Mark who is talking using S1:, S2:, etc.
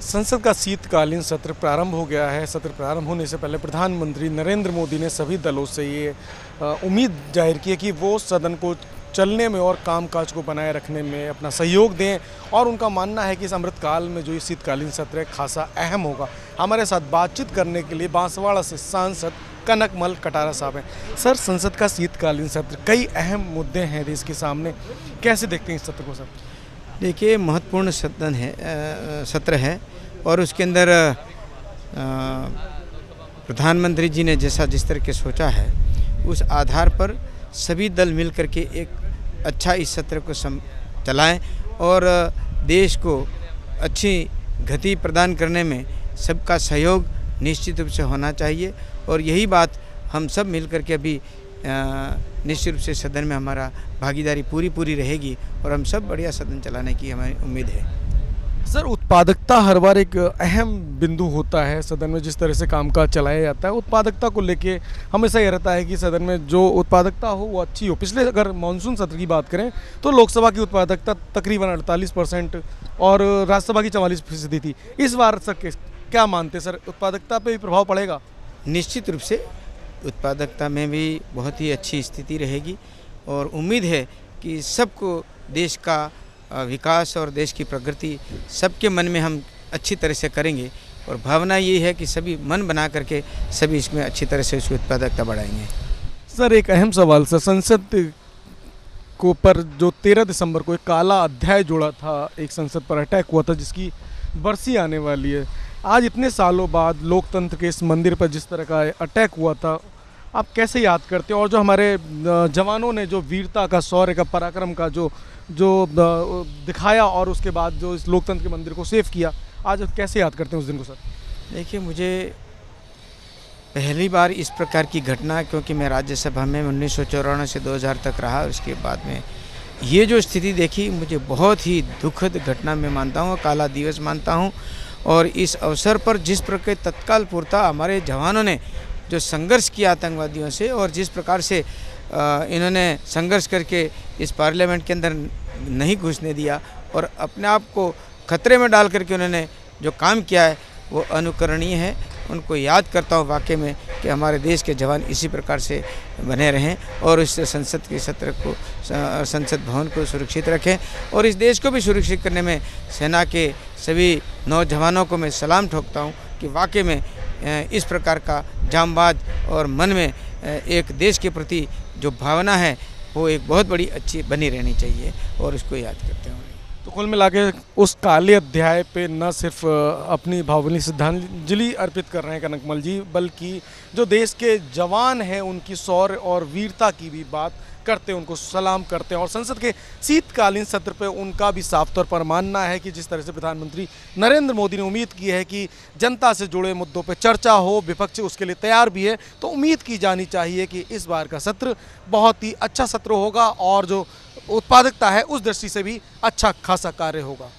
S1: संसद का शीतकालीन सत्र प्रारंभ हो गया है। सत्र प्रारंभ होने से पहले प्रधानमंत्री नरेंद्र मोदी ने सभी दलों से ये उम्मीद जाहिर की है कि वो सदन को चलने में और कामकाज को बनाए रखने में अपना सहयोग दें और उनका मानना है कि इस अमृतकाल में जो ये शीतकालीन सत्र है खासा अहम होगा। हमारे साथ बातचीत करने के लिए बांसवाड़ा से सांसद कनकमल कटारा साहब हैं। सर, संसद का शीतकालीन सत्र, कई अहम मुद्दे हैं देश के सामने, कैसे देखते हैं इस सत्र को सर?
S2: देखिए, महत्वपूर्ण सत्र है और उसके अंदर प्रधानमंत्री जी ने जिस तरह के सोचा है उस आधार पर सभी दल मिल करके एक अच्छा इस सत्र को चलाएं और देश को अच्छी गति प्रदान करने में सबका सहयोग निश्चित रूप से होना चाहिए। और यही बात हम सब मिल करके अभी निश्चित रूप से सदन में हमारा भागीदारी पूरी रहेगी और हम सब बढ़िया सदन चलाने की हमें उम्मीद है।
S1: सर, उत्पादकता हर बार एक अहम बिंदु होता है सदन में। जिस तरह से कामकाज चलाया जाता है, उत्पादकता को लेके हमेशा ये रहता है कि सदन में जो उत्पादकता हो वो अच्छी हो। पिछले अगर मानसून सत्र की बात करें तो लोकसभा की उत्पादकता तकरीबन 48% और राज्यसभा की 44% थी। इस बार सर क्या मानते हैं सर, उत्पादकता पे भी प्रभाव पड़ेगा?
S2: निश्चित रूप से उत्पादकता में भी बहुत ही अच्छी स्थिति रहेगी और उम्मीद है कि सबको देश का विकास और देश की प्रगति सबके मन में हम अच्छी तरह से करेंगे और भावना ये है कि सभी मन बना करके सभी इसमें अच्छी तरह से उसकी उत्पादकता बढ़ाएंगे।
S1: सर, एक अहम सवाल सर, संसद को पर जो 13 दिसंबर को एक काला अध्याय जोड़ा था, एक संसद पर अटैक हुआ था जिसकी बरसी आने वाली है। आज इतने सालों बाद लोकतंत्र के इस मंदिर पर जिस तरह का अटैक हुआ था, आप कैसे याद करते हैं? और जो हमारे जवानों ने जो वीरता का, शौर्य का, पराक्रम का जो दिखाया और उसके बाद जो इस लोकतंत्र के मंदिर को सेव किया, आज कैसे याद करते हैं उस दिन को सर?
S2: देखिए, मुझे पहली बार इस प्रकार की घटना, क्योंकि मैं राज्यसभा में 1994 से 2000 तक रहा, उसके बाद में ये जो स्थिति देखी, मुझे बहुत ही दुखद घटना मैं मानता हूँ, काला दिवस मानता हूँ। और इस अवसर पर जिस प्रकार तत्काल पूर्ता हमारे जवानों ने जो संघर्ष किया आतंकवादियों से और जिस प्रकार से इन्होंने संघर्ष करके इस पार्लियामेंट के अंदर नहीं घुसने दिया और अपने आप को खतरे में डाल करके उन्होंने जो काम किया है वो अनुकरणीय है। उनको याद करता हूँ वाकई में कि हमारे देश के जवान इसी प्रकार से बने रहें और इस संसद के सत्र को, संसद भवन को सुरक्षित रखें और इस देश को भी सुरक्षित करने में सेना के सभी नौजवानों को मैं सलाम ठोकता हूँ कि वाकई में इस प्रकार का जांबाज और मन में एक देश के प्रति जो भावना है वो एक बहुत बड़ी अच्छी बनी रहनी चाहिए और उसको याद करते हैं।
S1: तो कुल मिला के उस काले अध्याय पे न सिर्फ अपनी भावभीनी श्रद्धांजलि अर्पित कर रहे हैं कनकमल जी, बल्कि जो देश के जवान हैं उनकी शौर्य और वीरता की भी बात करते हैं, उनको सलाम करते हैं। और संसद के शीतकालीन सत्र पे उनका भी साफ तौर पर मानना है कि जिस तरह से प्रधानमंत्री नरेंद्र मोदी ने उम्मीद की है कि जनता से जुड़े मुद्दों पे चर्चा हो, विपक्ष उसके लिए तैयार भी है, तो उम्मीद की जानी चाहिए कि इस बार का सत्र बहुत ही अच्छा सत्र होगा और जो उत्पादकता है उस दृष्टि से भी अच्छा खासा कार्य होगा।